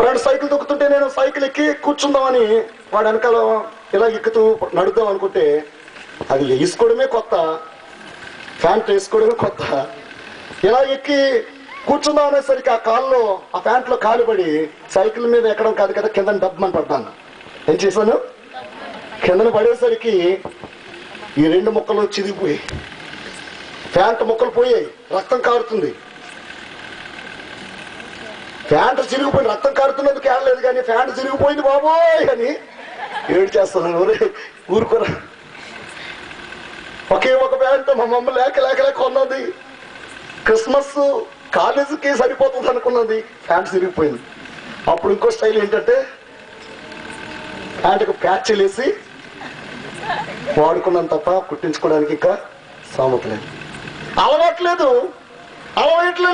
వాడు సైకిల్ తొక్కుతుంటే నేను సైకిల్ ఎక్కి కూర్చుందామని వాడు వెనకాల ఇలా ఎక్కుతూ నడుద్దాం అనుకుంటే అది వేసుకోవడమే కొత్త, ప్యాంట్ వేసుకోవడమే కొత్త. ఇలా ఎక్కి కూర్చుందాం అనేసరికి ఆ కాల్లో ఆ ప్యాంట్లో కాలు పడి సైకిల్ మీద ఎక్కడం కాదు కదా, కింద డబ్బమని పడ్డాను. ఏం చేశాను? కిందన పడేసరికి ఈ 2 ముక్కలు చిరిగిపోయాయి, ప్యాంట్ ముక్కలు పోయాయి, రక్తం కారుతుంది. ప్యాంటు చిరిగిపోయింది, రక్తం కారుతున్నందుకు ఏడలేదు కానీ ప్యాంటు చిరిగిపోయింది బాబోయ్ అని ఏడు చేస్తున్నాను. ఊరుకోరా, ఒకే ఒక ప్యాంటు మా మమ్మ లేక కొన్నది, క్రిస్మస్ కాలేజీకి సరిపోతుంది అనుకున్నది, ప్యాంటు చిరిగిపోయింది. అప్పుడు ఇంకో స్టైల్ ఏంటంటే ప్యాంటుకు ప్యాచ్లు వేసి వాడుకున్నాను తప్ప కుట్టించుకోవడానికి ఇంకా సామర్థ్యం అలవాట్లేదు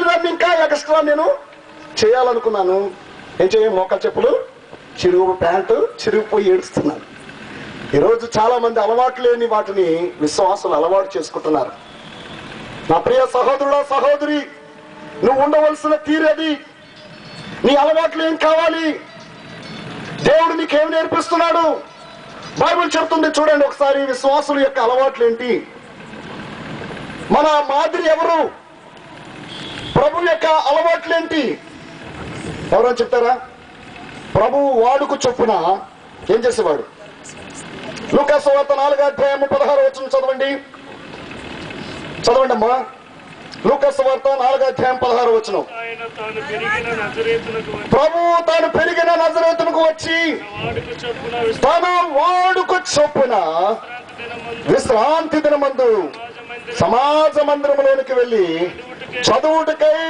దాన్ని ఇంకా ఎక్స్ట్రా నేను చేయాలనుకున్నాను. ఏం చేయ మోకాలు చెప్పులు చిరుగు, ప్యాంటు చిరిగిపోయి ఏడుస్తున్నాను. ఈరోజు చాలా మంది అలవాటు లేని వాటిని విశ్వాసులు అలవాటు చేసుకుంటున్నారు. నా ప్రియ సహోదరుడా సహోదరి, నువ్వు ఉండవలసిన తీరది. నీ అలవాట్లు ఏం కావాలి? దేవుడు నీకేం నేర్పిస్తున్నాడు? బైబిల్ చెప్తుంది చూడండి ఒకసారి విశ్వాసుల యొక్క అలవాట్లు ఏంటి. మన మాదిరి ఎవరు? ప్రభు యొక్క అలవాట్లేంటి? ఎవరని చెప్తారా? ప్రభువు వాడుకు చొప్పున ఏం చేసేవాడు? లూకా సువార్త 4:16 చదవండి అమ్మా. లూకా సువార్త 4:16. ప్రభువు తాను పెరిగిన నజరేతునకు వచ్చి తన వాడుకు చొప్పున విశ్రాంతి దినమందు సమాజ మందిరంలోనికి వెళ్ళి చదువుటకై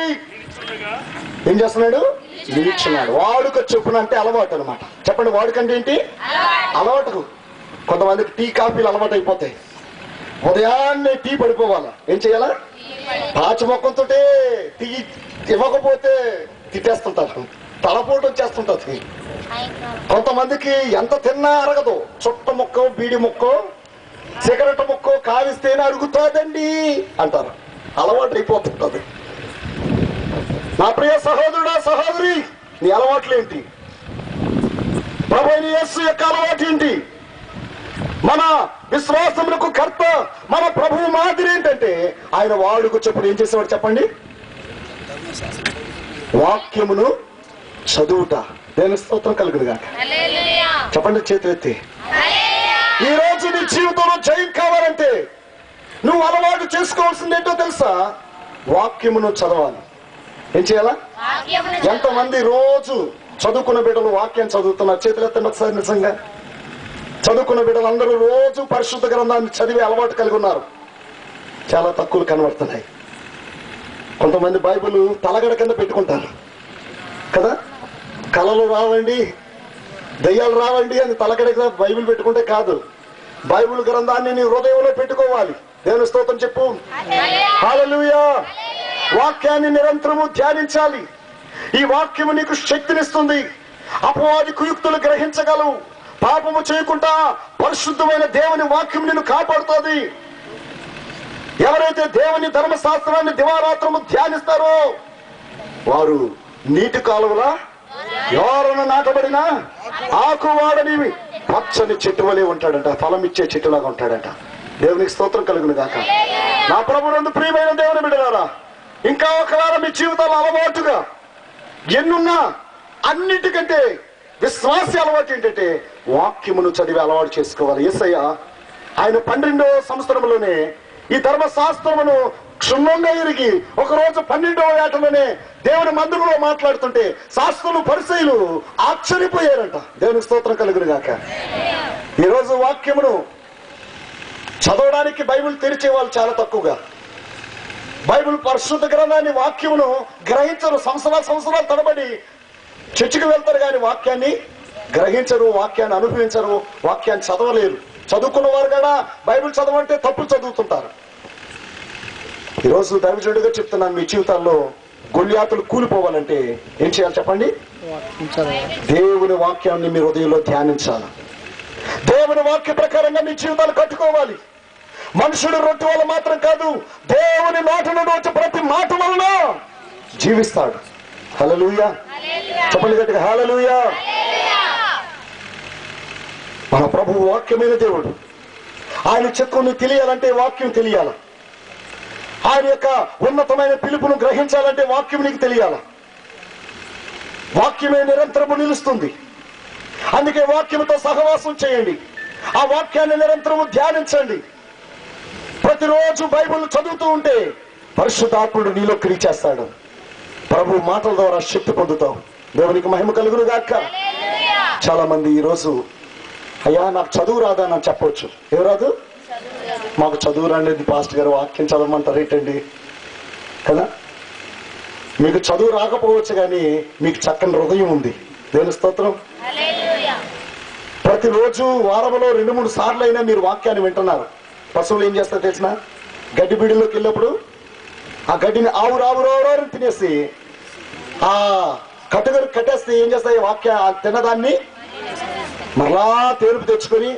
ఏం చేస్తున్నాడు? నిరీక్షణాడు. వాడుక చొప్పున అంటే అలవాటు అనమాట. చెప్పండి, వాడుకంటే ఏంటి? అలవాటు. కొంతమందికి టీ కాఫీలు అలవాటు అయిపోతాయి. ఉదయాన్నే టీ పడిపోవాలా, ఏం చేయాలా? పాచి మొక్కంతో టీ ఇవ్వకపోతే తిట్టేస్తుంటారు, తలపోటు వచ్చేస్తుంటది. కొంతమందికి ఎంత తిన్నా అరగదు. చుట్ట ముక్కో, బీడి ముక్కో, సిగరెట్ ముక్కో కావిస్తేనే అరుగుతుందండి అంటారు. అలవాటు అయిపోతుంటది. నా ప్రియ సహోదరుడా సహోదరి, నీ అలవాట్లేంటి? ప్రభువైన యేసు యొక్క అలవాటు ఏంటి? మన విశ్వాసములకు కర్త మన ప్రభువు మాదిరి ఏంటంటే ఆయన వాడుకు చెప్పుడు ఏం చేసేవాడు చెప్పండి? వాక్యమును చదువుట. దేని స్తోత్రం కలుగును గాక. చెప్పండి చేతులు ఎత్తి. ఈ రోజు నీ జీవితంలో జయం కావాలంటే నువ్వు అలవాటు చేసుకోవాల్సింది ఏంటో తెలుసా? వాక్యమును చదవాలి. ఏం చేయాలా? ఎంతమంది రోజు చదువుకున్న బిడ్డలు వాక్యం చదువుతున్నారు? చేతులు ఎత్తండి ఒకసారి. నిజంగా చదువుకున్న బిడ్డలు అందరూ రోజు పరిశుద్ధ గ్రంథాన్ని చదివే అలవాటు కలిగి ఉన్నారు. చాలా తక్కువలు కనబడుతున్నాయి. కొంతమంది బైబిల్ తలగడ కింద పెట్టుకుంటారు కదా. కళలు రావండి, దయ్యాలు రావండి అని తలగడ కింద బైబిల్ పెట్టుకుంటే కాదు. బైబిల్ గ్రంథాన్ని నీ హృదయంలో పెట్టుకోవాలి. దేవుని స్తోత్రం చెప్పు. హల్లెలూయా. వాక్యాన్ని నిరంతరము ధ్యానించాలి. ఈ వాక్యము నీకు శక్తినిస్తుంది. అపవాది కుయుక్తులు గ్రహించగలవు. పాపము చేయకుండా పరిశుద్ధమైన దేవుని వాక్యం నిన్ను కాపాడుతుంది. ఎవరైతే దేవుని ధర్మశాస్త్రాన్ని దివారాత్రము ధ్యానిస్తారో వారు నీటి కాలువలా ఎవరన్నా నాటబడినా ఆకువాడని పచ్చని చెట్టు వలె ఉంటాడంట, ఫలం ఇచ్చే చెట్టులాగా ఉంటాడంట. దేవునికి స్తోత్రం కలుగును గాక. నా ప్రభునందు ప్రియమైన దేవుని బిడ్డలారా, ఇంకా ఒకవేళ మీ జీవితాలు అలవాటుగా ఎన్నున్నా అన్నిటికంటే విశ్వాస అలవాటు ఏంటంటే వాక్యమును చదివి అలవాటు చేసుకోవాలి. యేసయ్య ఆయన 12వ సంవత్సరంలోనే ఈ ధర్మశాస్త్రమును క్షుణ్ణంగా ఎరిగి ఒకరోజు 12వ ఏటలోనే దేవుని మందిరంలో మాట్లాడుతుంటే శాస్త్రులు పరిసయ్యులు ఆశ్చర్యపోయారంట. దేవునికి స్తోత్రం కలుగును గాక. ఈరోజు వాక్యమును చదవడానికి బైబిల్ తెరిచే వాళ్ళు చాలా తక్కువగా. బైబిల్ పరిశుద్ధ గ్రంథాన్ని వాక్యమును గ్రహించరు. సంవత్సరాలు తడబడి చర్చికి వెళ్తారు కానీ వాక్యాన్ని గ్రహించరు, వాక్యాన్ని అనుభవించరు, వాక్యాన్ని చదవలేరు. చదువుకున్న వారు కూడా బైబిల్ చదవంటే తప్పులు చదువుతుంటారు. ఈరోజు దైవజనుడిగా చెప్తున్నాను, మీ జీవితాల్లో గొల్యాతులు కూలిపోవాలంటే ఏం చేయాలి చెప్పండి? దేవుని వాక్యాన్ని మీ హృదయంలో ధ్యానించాలి. దేవుని వాక్య ప్రకారంగా మీ జీవితాలు కట్టుకోవాలి. మనుషుడు రొట్టె వల్ల మాత్రం కాదు, దేవుని నోటి నుండి వచ్చే ప్రతి మాట వలన జీవిస్తాడు. హల్లెలూయా. చెప్పండి గట్టిగా హల్లెలూయా. మన ప్రభువు వాక్యమైన దేవుడు. ఆయన చిత్తం నీకు తెలియాలంటే వాక్యం తెలియాల. ఆయన యొక్క ఉన్నతమైన పిలుపును గ్రహించాలంటే వాక్యం నీకు తెలియాల. వాక్యమే నిరంతరము నిలుస్తుంది. అందుకే వాక్యంతో సహవాసం చేయండి. ఆ వాక్యాన్ని నిరంతరము ధ్యానించండి. ప్రతిరోజు బైబిల్ చదువుతూ ఉంటే పరిశుద్ధాత్ముడు నీలో క్రియ చేస్తాడు. ప్రభు మాటల ద్వారా శక్తి పొందుతావు. దేవునికి మహిమ కలుగును గాక. చాలా మంది ఈరోజు అయ్యా నాకు చదువు రాదా అని చెప్పవచ్చు. ఎవరాదు? మాకు చదువు రాలేదు పాస్టర్ గారు, వాక్యం చదవమంటారు ఏంటండి కదా. మీకు చదువు రాకపోవచ్చు కానీ మీకు చక్కని హృదయం ఉంది. దేవుని స్తోత్రం. ప్రతిరోజు వారంలో 2-3 సార్లు అయినా మీరు వాక్యాన్ని వింటున్నారు. పశువులు ఏం చేస్తారో తెలిసిన, గడ్డి బీడిలోకి వెళ్ళినప్పుడు ఆ గడ్డిని ఆవురావురావురావు తినేసి ఆ కట్టుగరు కట్టేస్తే ఏం చేస్తాయి, వాక్య తిన్నదాన్ని మరలా తేరుపు తెచ్చుకొని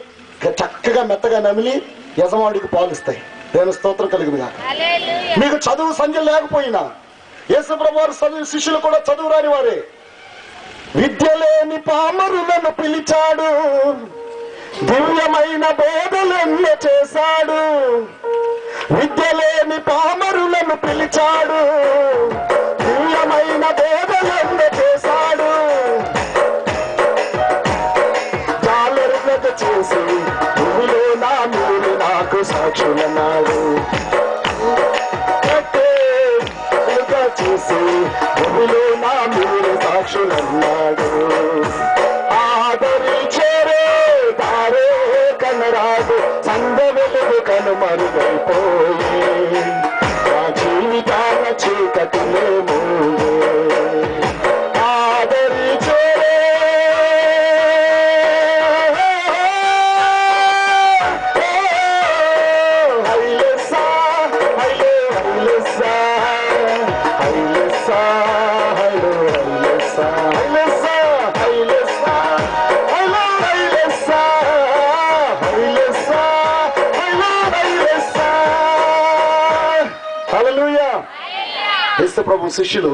చక్కగా మెత్తగా నమిలి యజమానుడికి పాలిస్తాయి. దేవుని స్తోత్రం కలుగునుగా. మీకు చదువు సంఖ్య లేకపోయినా యేసుప్రభు వారు శిష్యులు కూడా చదువు రాని వారే. విద్య లేని పామరులను పిలిచాడు, దివ్యమైన బోధలెన్నో చేశాడు. విద్య లేని పామరులను పిలిచాడు, దివ్యమైన బోధలెన్నో చేశాడు. జాలరులకు చేసి భూమిలో నా మీరు నాకు సాక్షులన్నాడు. చేసి భూమిలో నా మీరు సాక్షులన్నాడు. ఆదరి చేరే దారే కనరాదు, సంద వెలుగు కనుమరుగైపోయి నా జీవితాల చీకటిలే మూడు. ఆదరి చేరే ప్రభు శిష్యులు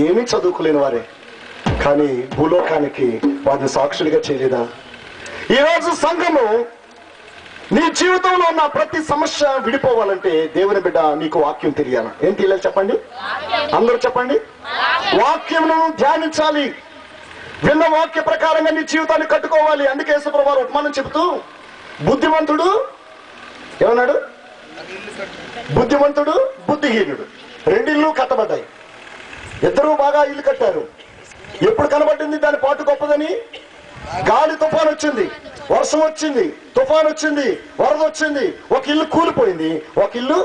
ఏమీ చదువుకోలేని వారే, కానీ భూలోకానికి వారిని సాక్షులుగా చేయలేదా? ఈరోజు సంఘము నీ జీవితంలో ఉన్న ప్రతి సమస్య విడిపోవాలంటే దేవుని బిడ్డ నీకు వాక్యం తెలియాలి. ఏం తెలియాలి చెప్పండి, అందరూ చెప్పండి. వాక్యమును ధ్యానించాలి. విన్న వాక్య ప్రకారంగా నీ జీవితాన్ని కట్టుకోవాలి. అందుకే యేసుప్రభు వారు ఉపమానం చెబుతూ బుద్ధిమంతుడు ఏమన్నాడు? బుద్ధిమంతుడు బుద్ధిహీనుడు రెండిల్లు కట్టబడ్డాయి. ఇద్దరూ బాగా ఇల్లు కట్టారు. ఎప్పుడు కనబడింది దాని పాటు గొప్పదని? గాలి తుఫాన్ వచ్చింది, వర్షం వచ్చింది, తుఫాన్ వచ్చింది, వరద వచ్చింది, ఒక ఇల్లు కూలిపోయింది, ఒక ఇల్లు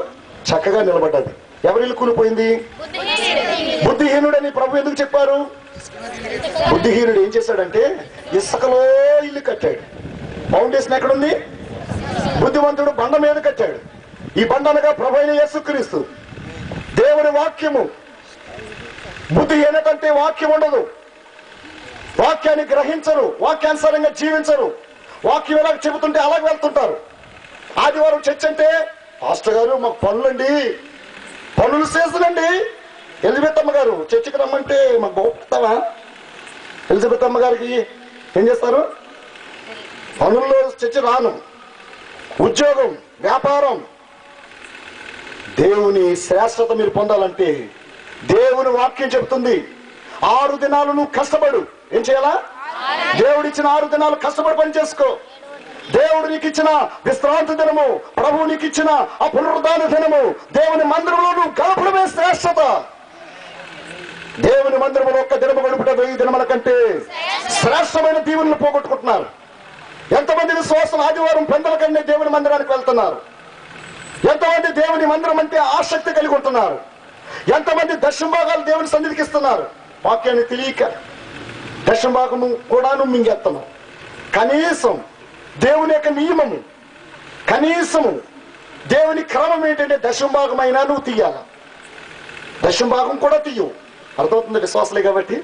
చక్కగా నిలబడ్డది. ఎవరిల్లు కూలిపోయింది? బుద్ధిహీనుడని ప్రభు ఎందుకు చెప్పారు? బుద్ధిహీనుడు ఏం చేశాడంటే ఇసుకలో ఇల్లు కట్టాడు. ఫౌండేషన్ ఎక్కడుంది? బుద్ధిమంతుడు బండ మీద కట్టాడు. ఈ బండ అనగా ప్రభు అయిన యేసుక్రీస్తు, దేవుని వాక్యము. బుద్ధిహీనతంటే వాక్యం ఉండదు, వాక్యాన్ని గ్రహించరు, వాక్యానుసారంగా జీవించరు. వాక్యం ఎలా చెబుతుంటే అలాగే వెళ్తుంటారు. ఆదివారం చర్చ్ అంటే పాస్టర్ గారు మాకు పనులండి, పనులు చేస్తునండి. ఎలిజబెత్ అమ్మ గారు చర్చికి రమ్మంటే మాకు బాగుతావా? ఎలిజబెత్ అమ్మ గారికి ఏం చేస్తారు? పనుల్లో చర్చ రాను, ఉద్యోగం, వ్యాపారం. దేవుని శ్రేష్టత మీరు పొందాలంటే దేవుని వాక్యం చెబుతుంది 6 దినాలు నువ్వు కష్టపడు. ఏం చేయాలా? దేవుడిచ్చిన 6 దినాలు కష్టపడి పని చేసుకో. దేవుడు నీకు ఇచ్చిన విశ్రాంతి దినము, ప్రభువు నీకు ఇచ్చిన ఆ పునరుద్ధాన దినము, దేవుని మందిరంలో నువ్వు గడపడమే శ్రేష్టత. దేవుని మందిరంలో ఒక్క దినము గడుపుట 1000 దినముల కంటే శ్రేష్టమైన దీవులను పోగొట్టుకుంటున్నారు. ఎంతమంది విశ్వాసం ఆదివారం పెందల కంటే దేవుని మందిరానికి వెళ్తున్నారు? ఎంతమంది దేవుని మందిరం అంటే ఆసక్తి కలిగి ఉంటున్నారు? ఎంతమంది దశంభాగాలు దేవుని సన్నిధికి ఇస్తున్నారు? వాక్యాన్ని తెలియక దశంభాగము కూడాను మింగేస్తున్నాం. కనీసం దేవుని యొక్క నియమము, కనీసము దేవుని క్రమం ఏంటంటే దశంభాగమైనా నువ్వు తీయాల. దశంభాగం కూడా తీయవు. అర్థమవుతుంది విశ్వాసలే కాబట్టి.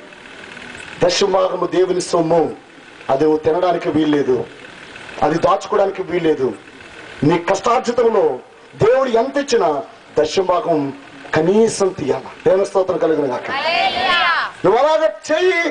దశంభాగము దేవుని సొమ్ము, అది తినడానికి వీల్లేదు, అది దాచుకోవడానికి వీల్లేదు. నీ కష్టార్జితంలో దేవుడు ఎంత ఇచ్చినా దశంభాగం కనీసం తీయాల. దేవుని స్తోత్రం కలుగును గాక. నువ్వు అలాగ చెయ్యి.